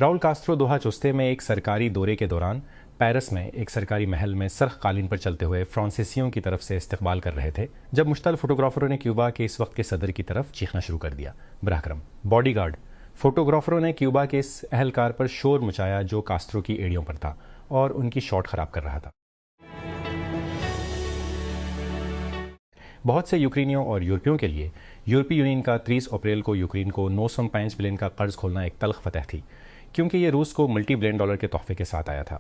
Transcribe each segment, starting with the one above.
راؤل Castro Doha چستے میں ایک سرکاری دورے کے دوران پیرس میں ایک سرکاری محل میں سرخ قالین پر چلتے ہوئے فرانسیسیوں کی طرف سے استقبال کر رہے تھے جب مشتعل فوٹوگرافروں نے کیوبا کے اس وقت کے صدر کی طرف چیخنا شروع کر دیا۔ براہ کرم باڈی گارڈ! فوٹوگرافروں نے کیوبا کے اس اہلکار پر شور مچایا جو کاسترو کی ایڑیوں پر تھا اور ان کی شاٹ خراب کر رہا تھا۔ بہت سے یوکرینیوں اور یورپیوں کے لیے یورپی یونین کا 30 اپریل کو یوکرین کو 905 بلین کا قرض کھولنا ایک تلخ فتح تھی، کیونکہ یہ روس کو ملٹی بلین ڈالر کے تحفے کے ساتھ آیا تھا۔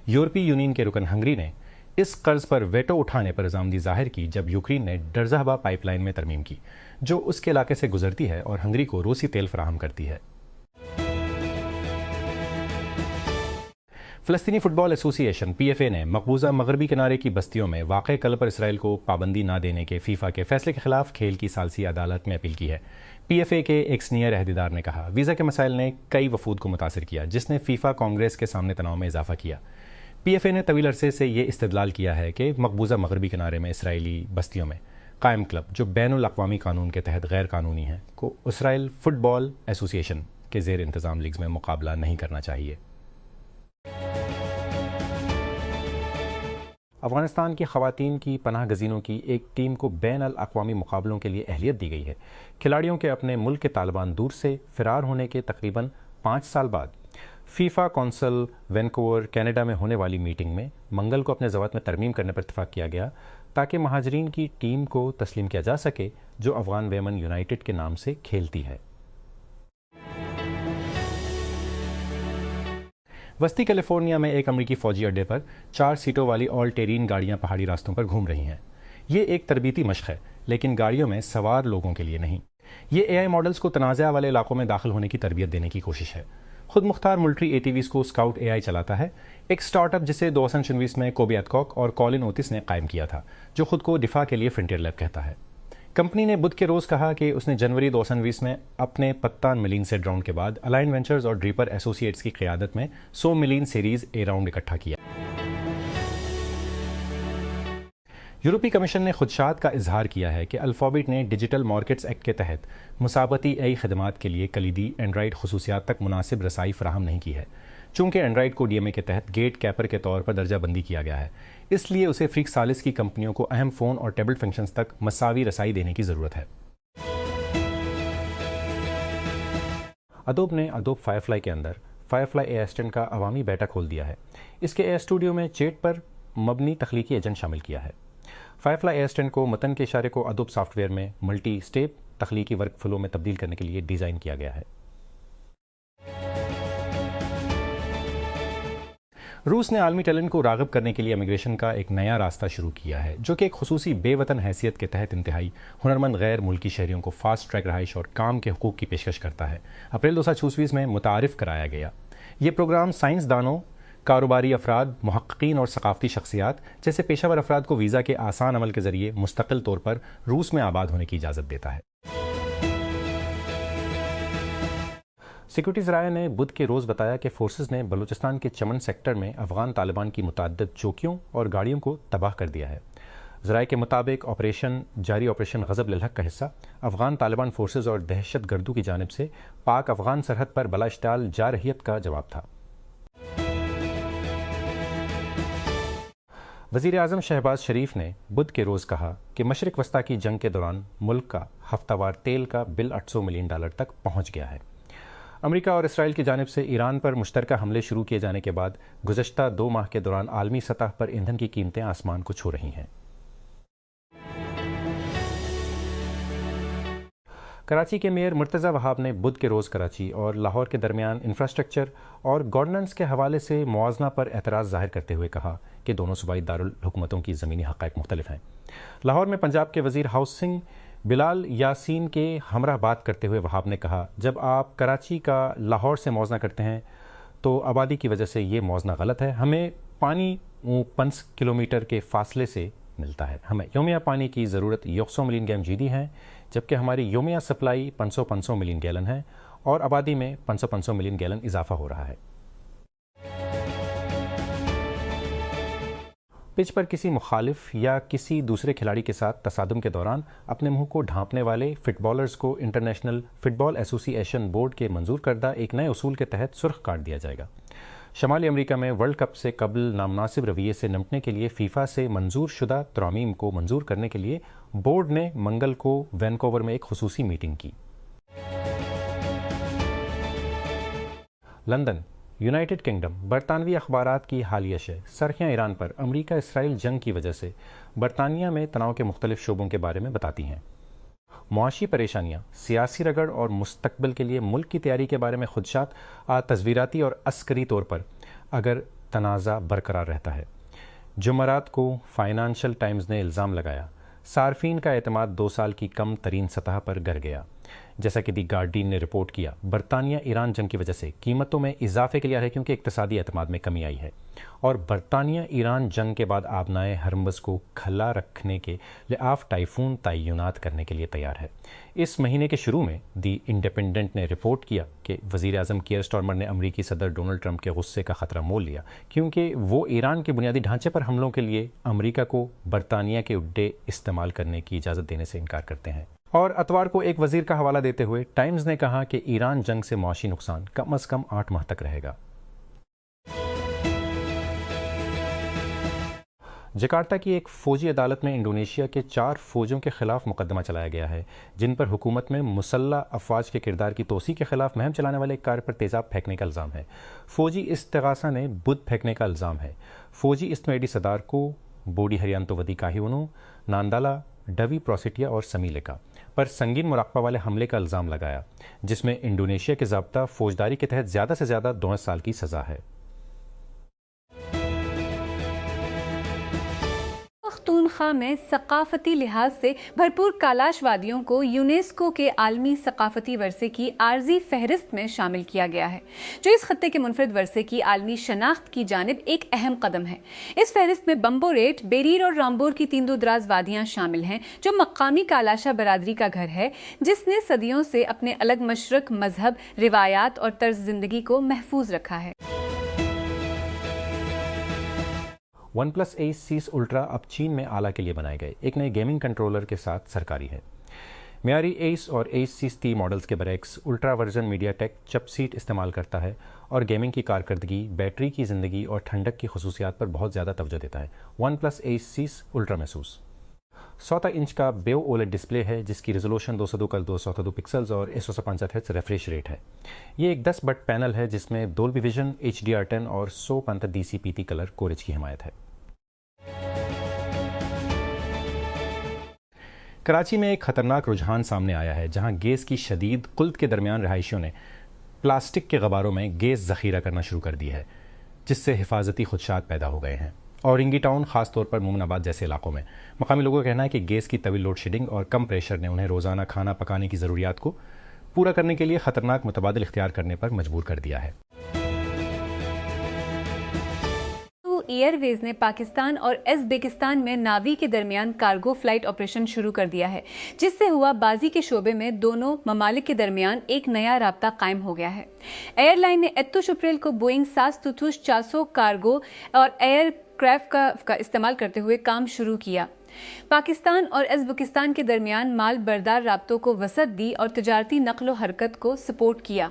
یورپی یونین کے رکن ہنگری نے اس قرض پر ویٹو اٹھانے پر رضامندی ظاہر کی جب یوکرین نے ڈرزہبا پائپ لائن میں ترمیم کی، جو اس کے علاقے سے گزرتی ہے اور ہنگری کو روسی تیل فراہم کرتی ہے۔ فلسطینی فٹ بال ایسوسی ایشن (PFA) نے مقبوضہ مغربی کنارے کی بستیوں میں واقع کلب پر اسرائیل کو پابندی نہ دینے کے فیفا کے فیصلے کے خلاف کھیل کی ثالثی عدالت میں اپیل کی ہے۔ PFA کے ایک سینئر عہدیدار نے کہا، ویزا کے مسائل نے کئی وفود کو متاثر کیا، جس نے فیفا کانگریس کے سامنے تناؤ میں اضافہ کیا۔ PFA نے طویل عرصے سے یہ استدلال کیا ہے کہ مقبوضہ مغربی کنارے میں اسرائیلی بستیوں میں قائم کلب، جو بین الاقوامی قانون کے تحت غیر قانونی ہیں، کو اسرائیل فٹ بال ایسوسی ایشن کے زیر انتظام لیگز میں مقابلہ نہیں کرنا چاہیے۔ افغانستان کی خواتین کی پناہ گزینوں کی ایک ٹیم کو بین الاقوامی مقابلوں کے لیے اہلیت دی گئی ہے۔ کھلاڑیوں کے اپنے ملک کے طالبان دور سے فرار ہونے کے تقریباً 5 سال بعد فیفا کونسل وینکوور کینیڈا میں ہونے والی میٹنگ میں منگل کو اپنے ضوابط میں ترمیم کرنے پر اتفاق کیا گیا تاکہ مہاجرین کی ٹیم کو تسلیم کیا جا سکے جو افغان ویمن یونائیٹڈ کے نام سے کھیلتی ہے۔ وسطی کیلیفورنیا میں ایک امریکی فوجی اڈے پر 4 سیٹوں والی آل ٹیرین گاڑیاں پہاڑی راستوں پر گھوم رہی ہیں۔ یہ ایک تربیتی مشق ہے، لیکن گاڑیوں میں سوار لوگوں کے لیے نہیں۔ یہ AI ماڈلز کو تنازع والے علاقوں میں داخل ہونے کی تربیت دینے کی کوشش ہے۔ خود مختار ملٹری ATVs کو اسکاؤٹ AI چلاتا ہے، ایک سٹارٹ اپ جسے 2026 میں کوبی ایتکاک اور کولن اوتس نے قائم کیا تھا، جو خود کو دفاع کے لیے فرنٹیئر لیب کہتا ہے۔ کمپنی نے بدھ کے روز کہا کہ اس نے جنوری 2020 میں اپنے پتان ملین سیٹ راؤنڈ کے بعد الائن وینچرز اور ڈریپر ایسوسی ایٹس کی قیادت میں 100 ملین سیریز A راؤنڈ اکٹھا کیا۔ یورپی کمیشن نے خدشات کا اظہار کیا ہے کہ الفابیٹ نے ڈیجیٹل مارکیٹس ایکٹ کے تحت مسابقتی AI خدمات کے لیے کلیدی اینڈرائیڈ خصوصیات تک مناسب رسائی فراہم نہیں کی ہے۔ چونکہ اینڈرائیڈ کو DMA کے تحت گیٹ کیپر کے طور پر درجہ بندی کیا گیا ہے، اس لیے اسے فریق ثالث کی کمپنیوں کو اہم فون اور ٹیبلٹ فنکشنز تک مساوی رسائی دینے کی ضرورت ہے۔ ادوب نے ادوب فائرفلائی کے اندر فائرفلائی AI اسسٹنٹ کا عوامی بیٹا کھول دیا ہے۔ اس کے AI اسٹوڈیو میں چیٹ پر مبنی تخلیقی ایجنٹ شامل کیا ہے۔ فائرفلائی AI اسسٹنٹ کو متن کے اشارے کو ادوب سافٹ ویئر میں ملٹی اسٹیپ تخلیقی ورک فلو میں تبدیل کرنے کے لیے ڈیزائن کیا گیا ہے۔ روس نے عالمی ٹیلنٹ کو راغب کرنے کے لیے امیگریشن کا ایک نیا راستہ شروع کیا ہے، جو کہ ایک خصوصی بے وطن حیثیت کے تحت انتہائی ہنرمند غیر ملکی شہریوں کو فاسٹ ٹریک رہائش اور کام کے حقوق کی پیشکش کرتا ہے۔ اپریل 2024 میں متعارف کرایا گیا۔ یہ پروگرام سائنسدانوں، کاروباری افراد، محققین اور ثقافتی شخصیات جیسے پیشہ ور افراد کو ویزا کے آسان عمل کے ذریعے مستقل طور پر روس میں آباد ہونے کی اجازت دیتا ہے۔ سیکورٹی ذرائع نے بدھ کے روز بتایا کہ فورسز نے بلوچستان کے چمن سیکٹر میں افغان طالبان کی متعدد چوکیوں اور گاڑیوں کو تباہ کر دیا ہے۔ ذرائع کے مطابق جاری آپریشن غضب للحق کا حصہ افغان طالبان فورسز اور دہشت گردوں کی جانب سے پاک افغان سرحد پر بلا اشتعال جارحیت کا جواب تھا۔ وزیر اعظم شہباز شریف نے بدھ کے روز کہا کہ مشرق وسطیٰ کی جنگ کے دوران ملک کا ہفتہ وار تیل کا بل $800 ملین تک پہنچ گیا ہے۔ امریکہ اور اسرائیل کی جانب سے ایران پر مشترکہ حملے شروع کیے جانے کے بعد گزشتہ 2 ماہ کے دوران عالمی سطح پر ایندھن کی قیمتیں آسمان کو چھو رہی ہیں۔ کراچی کے میئر مرتضی وہاب نے بدھ کے روز کراچی اور لاہور کے درمیان انفراسٹرکچر اور گورننس کے حوالے سے موازنہ پر اعتراض ظاہر کرتے ہوئے کہا کہ دونوں صوبائی دارالحکومتوں کی زمینی حقائق مختلف ہیں۔ لاہور میں پنجاب کے وزیر ہاؤسنگ بلال یاسین کے ہمراہ بات کرتے ہوئے وہاب نے کہا، جب آپ کراچی کا لاہور سے موازنہ کرتے ہیں تو آبادی کی وجہ سے یہ موازنہ غلط ہے۔ ہمیں پانی 5 کلومیٹر کے فاصلے سے ملتا ہے۔ ہمیں یومیہ پانی کی ضرورت 100 ملین گیم جی ڈی ہے، جبکہ ہماری یومیہ سپلائی 500 ملین گیلن ہے اور آبادی میں 500 ملین گیلن اضافہ ہو رہا ہے۔ پچ پر کسی مخالف یا کسی دوسرے کھلاڑی کے ساتھ تصادم کے دوران اپنے منہ کو ڈھانپنے والے فٹ بالرز کو انٹرنیشنل فٹ بال ایسوسی ایشن بورڈ کے منظور کردہ ایک نئے اصول کے تحت سرخ کارڈ دیا جائے گا۔ شمالی امریکہ میں ورلڈ کپ سے قبل نامناسب رویے سے نمٹنے کے لیے فیفا سے منظور شدہ ترامیم کو منظور کرنے کے لیے بورڈ نے منگل کو وینکوور میں ایک خصوصی میٹنگ کی۔ London, United kingdom. برطانوی اخبارات کی حالیہ شے سرخیاں ایران پر امریکہ اسرائیل جنگ کی وجہ سے برطانیہ میں تناؤ کے مختلف شعبوں کے بارے میں بتاتی ہیں۔ معاشی پریشانیاں، سیاسی رگڑ اور مستقبل کے لیے ملک کی تیاری کے بارے میں خدشات تصویراتی اور عسکری طور پر اگر تنازع برقرار رہتا ہے۔ جمعرات کو فائنانشل ٹائمز نے الزام لگایا صارفین کا اعتماد 2 سال کی کم ترین سطح پر گر گیا۔ جیسا کہ دی گارڈین نے رپورٹ کیا، برطانیہ ایران جنگ کی وجہ سے قیمتوں میں اضافے کے لیے آ رہا ہے کیونکہ اقتصادی اعتماد میں کمی آئی ہے، اور برطانیہ ایران جنگ کے بعد آبنائے ہرمز کو کھلا رکھنے کے لحاف ٹائفون تعینات کرنے کے لیے تیار ہے۔ اس مہینے کے شروع میں دی انڈیپینڈنٹ نے رپورٹ کیا کہ وزیر اعظم کیئر سٹارمر نے امریکی صدر ڈونلڈ ٹرمپ کے غصے کا خطرہ مول لیا کیونکہ وہ ایران کے بنیادی ڈھانچے پر حملوں کے لیے امریکہ کو برطانیہ کے اڈے استعمال کرنے کی اجازت دینے سے انکار کرتے ہیں۔ اور اتوار کو ایک وزیر کا حوالہ دیتے ہوئے ٹائمز نے کہا کہ ایران جنگ سے معاشی نقصان کم از کم 8 ماہ تک رہے گا۔ جکارتا کی ایک فوجی عدالت میں انڈونیشیا کے 4 فوجیوں کے خلاف مقدمہ چلایا گیا ہے جن پر حکومت میں مسلح افواج کے کردار کی توسیع کے خلاف مہم چلانے والے ایک کار پر تیزاب پھینکنے کا الزام ہے۔ فوجی استغاثہ نے بدھ پھینکنے کا الزام ہے۔ فوجی استمیڈی صدار کو بوڈی ہریانتو ودی کاہیونو، ناندالا، ڈوی پروسیٹیا اور سمیلکا پر سنگین مراقبہ والے حملے کا الزام لگایا جس میں انڈونیشیا کے ضابطہ فوجداری کے تحت زیادہ سے زیادہ 2 سال کی سزا ہے۔ پختونخوا میں ثقافتی لحاظ سے بھرپور کالاش وادیوں کو یونیسکو کے عالمی ثقافتی ورثے کی عارضی فہرست میں شامل کیا گیا ہے، جو اس خطے کے منفرد ورثے کی عالمی شناخت کی جانب ایک اہم قدم ہے۔ اس فہرست میں بمبوریٹ، بیریر اور رامبور کی 3 دور دراز وادیاں شامل ہیں جو مقامی کالاشا برادری کا گھر ہے جس نے صدیوں سے اپنے الگ مشرق، مذہب، روایات اور طرز زندگی کو محفوظ رکھا ہے۔ ون پلس ایس سیس الٹرا اب چین میں اعلیٰ کے لیے بنائے گئے ایک نئے گیمنگ کنٹرولر کے ساتھ سرکاری ہے۔ معیاری ایس اور ایس سیس ٹی ماڈلز کے برعکس الٹرا ورژن میڈیا ٹیک چپ سیٹ استعمال کرتا ہے اور گیمنگ کی کارکردگی، بیٹری کی زندگی اور ٹھنڈک کی خصوصیات پر بہت زیادہ توجہ دیتا ہے۔ ون پلس ایس سیس الٹرا محسوس 17 انچ کا بیو اولڈ ڈسپلے ہے جس کی ریزولوشن 202x202 پکسلز اور 165 ہرٹز ریفریش ریٹ ہے۔ یہ ایک 10 بٹ پینل ہے جس میں ڈولبی ویژن، HDR10 اور 165 DCP-T کلر کوریج کی حمایت ہے۔ کراچی میں ایک خطرناک رجحان سامنے آیا ہے جہاں گیس کی شدید قلت کے درمیان رہائشیوں نے پلاسٹک کے غباروں میں گیس ذخیرہ کرنا شروع کر دی ہے جس سے حفاظتی خدشات پیدا ہو گئے ہیں۔ اورنگی ٹاؤن، خاص طور پر مومن آباد جیسے علاقوں میں مقامی لوگوں کا کہنا ہے کہ گیس کی طویل لوڈ شیڈنگ اور کم پریشر نے انہیں روزانہ کھانا پکانے کی ضروریات کو پورا کرنے کے لیے خطرناک متبادل اختیار کرنے پر مجبور کر دیا ہے۔ ایئر ویز نے پاکستان اور ازبکستان میں ناوی کے درمیان کارگو فلائٹ آپریشن شروع کر دیا ہے جس سے ہوا بازی کے شعبے میں دونوں ممالک کے درمیان ایک نیا رابطہ قائم ہو گیا ہے۔ ایئر لائن نے ایتوش اپریل کو بوئنگ 737 کارگو اور ایئر کرافٹ کا استعمال کرتے ہوئے کام شروع کیا۔ پاکستان اور ازبکستان کے درمیان مال بردار رابطوں کو وسعت دی اور تجارتی نقل و حرکت کو سپورٹ کیا۔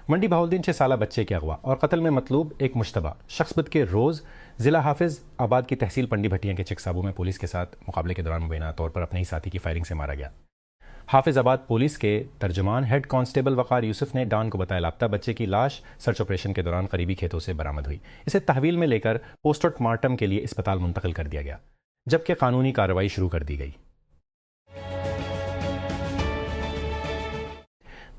منڈی بہاؤالدین 6 سالہ بچے کے اغوا اور قتل میں مطلوب ایک مشتبہ شخص بدھ کے روز ضلع حافظ آباد کی تحصیل پنڈی بھٹیاں کے چک صابو میں پولیس کے ساتھ مقابلے کے دوران مبینہ طور پر اپنے ہی ساتھی کی فائرنگ سے مارا گیا۔ حافظ آباد پولیس کے ترجمان ہیڈ کانسٹیبل وقار یوسف نے ڈان کو بتایا لاپتہ بچے کی لاش سرچ آپریشن کے دوران قریبی کھیتوں سے برآمد ہوئی۔ اسے تحویل میں لے کر پوسٹ مارٹم کے لیے اسپتال منتقل کر دیا گیا جبکہ قانونی کارروائی شروع کر دی گئی۔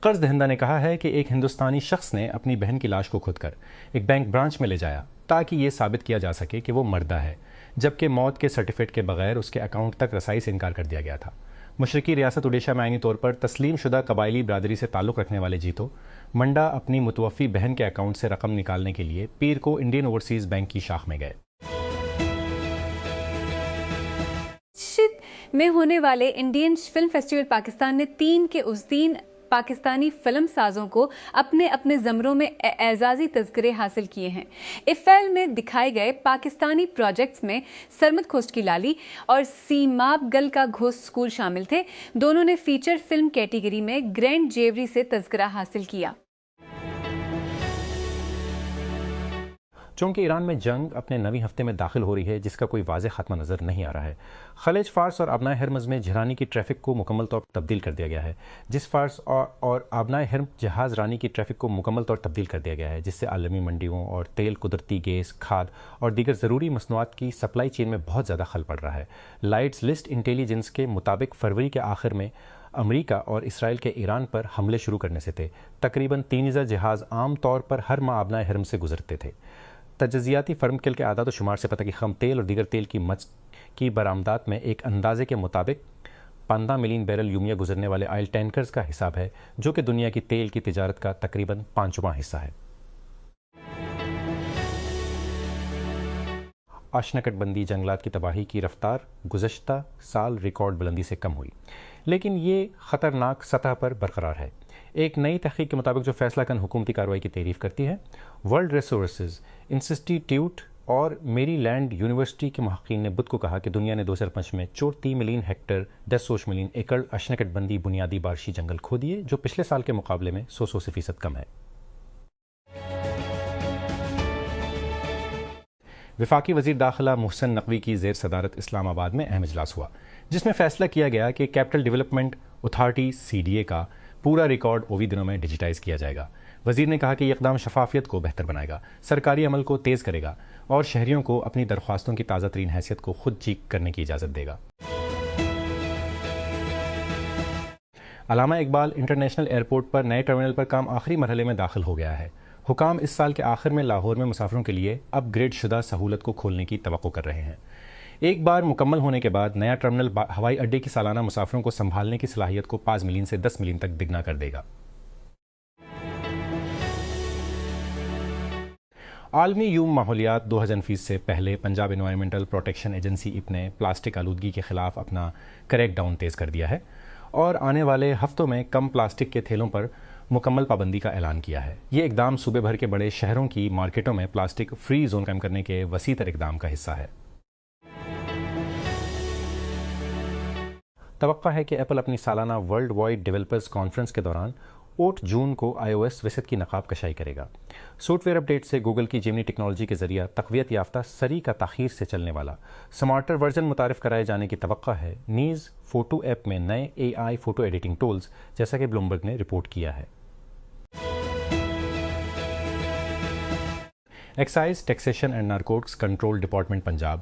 قرض دہندہ نے کہا ہے کہ ایک ہندوستانی شخص نے اپنی بہن کی لاش کو کھود کر ایک بینک برانچ میں لے جایا تاکہ یہ ثابت کیا جا سکے کہ وہ مردہ ہے، جبکہ موت کے سرٹیفکیٹ کے بغیر اس کے اکاؤنٹ تک رسائی سے انکار کر دیا گیا تھا۔ مشرقی ریاست اڈیشہ میں آئینی طور پر تسلیم شدہ قبائلی برادری سے تعلق رکھنے والے جیتو منڈا اپنی متوفی بہن کے اکاؤنٹ سے رقم نکالنے کے لیے پیر کو انڈین اوورسیز بینک کی شاخ میں گئے۔ میں ہونے والے انڈین فلم فیسٹیول پاکستان نے 3 پاکستانی فلم سازوں کو اپنے اپنے زمروں میں اعزازی تذکرے حاصل کیے ہیں۔ افیل میں دکھائے گئے پاکستانی پروجیکٹس میں سرمد کھوسٹ کی لالی اور سیماب گل کا گھوست اسکول شامل تھے۔ دونوں نے فیچر فلم کیٹیگری میں گرینڈ جیوری سے تذکرہ حاصل کیا۔ چونکہ ایران میں جنگ اپنے 9ویں ہفتے میں داخل ہو رہی ہے جس کا کوئی واضح خاتمہ نظر نہیں آ رہا ہے، خلیج فارس اور آبنائے ہرمز میں جہرانی کی ٹریفک کو مکمل طور پر تبدیل کر دیا گیا ہے، جس فارس اور آبنائے ہرم جہاز رانی کی ٹریفک کو مکمل طور پر تبدیل کر دیا گیا ہے، جس سے عالمی منڈیوں اور تیل، قدرتی گیس، کھاد اور دیگر ضروری مصنوعات کی سپلائی چین میں بہت زیادہ خلل پڑ رہا ہے۔ لائٹس لسٹ انٹیلیجنس کے مطابق فروری کے آخر میں امریکہ اور اسرائیل کے ایران پر حملے شروع کرنے سے تھے۔ تقریباً 3000 جہاز عام طور پر ہر ماہ آبنائے ہرم سے گزرتے تھے۔ تجزیاتی فرم کل کے اعداد و شمار سے پتہ کہ خام تیل اور دیگر تیل کی برآمدات میں ایک اندازے کے مطابق 15 ملین بیرل یومیہ گزرنے والے آئل ٹینکرز کا حساب ہے، جو کہ دنیا کی تیل کی تجارت کا تقریباً 5واں حصہ ہے۔ اشنکٹ بندی جنگلات کی تباہی کی رفتار گزشتہ سال ریکارڈ بلندی سے کم ہوئی، لیکن یہ خطرناک سطح پر برقرار ہے۔ ایک نئی تحقیق کے مطابق جو فیصلہ کن حکومتی کارروائی کی تعریف کرتی ہے، ورلڈ ریسورسز انسٹی ٹیوٹ اور میری لینڈ یونیورسٹی کے محققین نے بدھ کو کہا کہ دنیا نے 2005 میں 34 ملین ہیکٹر 100 ملین ایکڑ اشنکٹ بندی بنیادی بارشی جنگل کھو دیے، جو پچھلے سال کے مقابلے میں 100% کم ہے۔ وفاقی وزیر داخلہ محسن نقوی کی زیر صدارت اسلام آباد میں اہم اجلاس ہوا، جس میں فیصلہ کیا گیا کہ کیپٹل ڈیولپمنٹ اتھارٹی CDA کا پورا ریکارڈ اووی دنوں میں ڈیجیٹائز کیا جائے گا۔ وزیر نے کہا کہ یہ اقدام شفافیت کو بہتر بنائے گا، سرکاری عمل کو تیز کرے گا اور شہریوں کو اپنی درخواستوں کی تازہ ترین حیثیت کو خود چیک کرنے کی اجازت دے گا۔ علامہ اقبال انٹرنیشنل ایئرپورٹ پر نئے ٹرمینل پر کام آخری مرحلے میں داخل ہو گیا ہے۔ حکام اس سال کے آخر میں لاہور میں مسافروں کے لیے اپ گریڈ شدہ سہولت کو کھولنے کی توقع کر رہے ہیں۔ ایک بار مکمل ہونے کے بعد نیا ٹرمینل ہوائی اڈے کی سالانہ مسافروں کو سنبھالنے کی صلاحیت کو 5 ملین سے 10 ملین تک دگنا کر دے گا۔ عالمی یوم ماحولیات 2020 سے پہلے Punjab environmental protection agency IP نے پلاسٹک آلودگی کے خلاف اپنا کریک ڈاؤن تیز کر دیا ہے اور آنے والے ہفتوں میں کم پلاسٹک کے تھیلوں پر مکمل پابندی کا اعلان کیا ہے۔ یہ اقدام صوبے بھر کے بڑے شہروں کی مارکیٹوں میں پلاسٹک فری زون قائم کرنے کے وسیع تر اقدام کا حصہ ہے۔ توقع ہے کہ ایپل اپنی سالانہ ورلڈ وائڈ ڈیولپرز کانفرنس کے دوران 8 جون کو iOS وسعت کی نقاب کشائی کرے گا۔ سافٹ ویئر اپڈیٹ سے گوگل کی جیمنی ٹیکنالوجی کے ذریعہ تقویت یافتہ سری کا تاخیر سے چلنے والا سمارٹر ورژن متعارف کرائے جانے کی توقع ہے۔ نیز فوٹو ایپ میں نئے AI فوٹو ایڈیٹنگ ٹولز، جیسا کہ بلومبرگ نے رپورٹ کیا ہے۔ Excise taxation and narcotics control department Punjab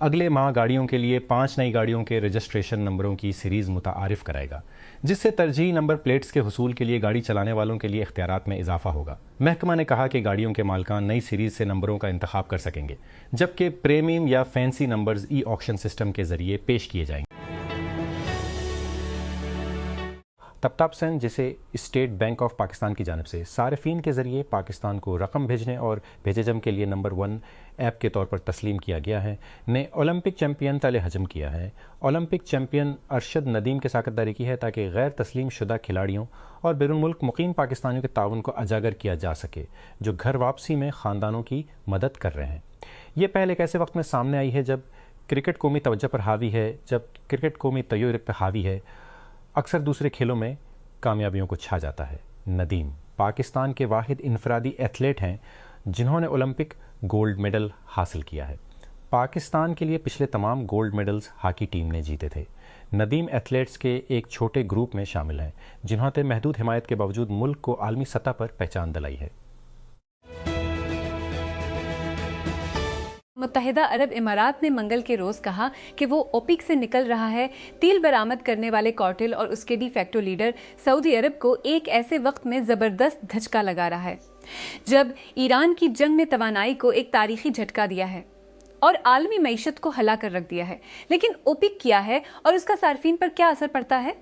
اگلے ماہ گاڑیوں کے لیے 5 نئی گاڑیوں کے رجسٹریشن نمبروں کی سیریز متعارف کرائے گا، جس سے ترجیحی نمبر پلیٹس کے حصول کے لیے گاڑی چلانے والوں کے لیے اختیارات میں اضافہ ہوگا۔ محکمہ نے کہا کہ گاڑیوں کے مالکان نئی سیریز سے نمبروں کا انتخاب کر سکیں گے، جبکہ پریمیم یا فینسی نمبرز ای آکشن سسٹم کے ذریعے پیش کیے جائیں گے۔ تپتاپ سینڈ، جسے اسٹیٹ بینک آف پاکستان کی جانب سے صارفین کے ذریعے پاکستان کو رقم بھیجنے اور بھیجے جم کے لیے نمبر 1 ایپ کے طور پر تسلیم کیا گیا ہے، نے اولمپک چیمپئن طلع حجم کیا ہے۔ اولمپک چیمپئن ارشد ندیم کے ساتھ داری کی ہے تاکہ غیر تسلیم شدہ کھلاڑیوں اور بیرون ملک مقیم پاکستانیوں کے تعاون کو اجاگر کیا جا سکے، جو گھر واپسی میں خاندانوں کی مدد کر رہے ہیں۔ یہ پہل ایک ایسے وقت میں سامنے آئی ہے جب کرکٹ قومی توجہ پر حاوی ہے، اکثر دوسرے کھیلوں میں کامیابیوں کو چھا جاتا ہے۔ ندیم پاکستان کے واحد انفرادی ایتھلیٹ ہیں جنہوں نے اولمپک گولڈ میڈل حاصل کیا ہے۔ پاکستان کے لیے پچھلے تمام گولڈ میڈلز ہاکی ٹیم نے جیتے تھے۔ ندیم ایتھلیٹس کے ایک چھوٹے گروپ میں شامل ہیں جنہوں نے محدود حمایت کے باوجود ملک کو عالمی سطح پر پہچان دلائی ہے۔ متحدہ عرب امارات نے منگل کے روز کہا کہ وہ اوپیک سے نکل رہا ہے۔ تیل برآمد کرنے والے کارٹل اور اس کے ڈی فیکٹو لیڈر سعودی عرب کو ایک ایسے وقت میں زبردست دھچکا لگا رہا ہے جب ایران کی جنگ نے توانائی کو ایک تاریخی جھٹکا دیا ہے اور عالمی معیشت کو ہلا کر رکھ دیا ہے۔ لیکن اوپیک کیا ہے اور اس کا صارفین پر کیا اثر پڑتا ہے؟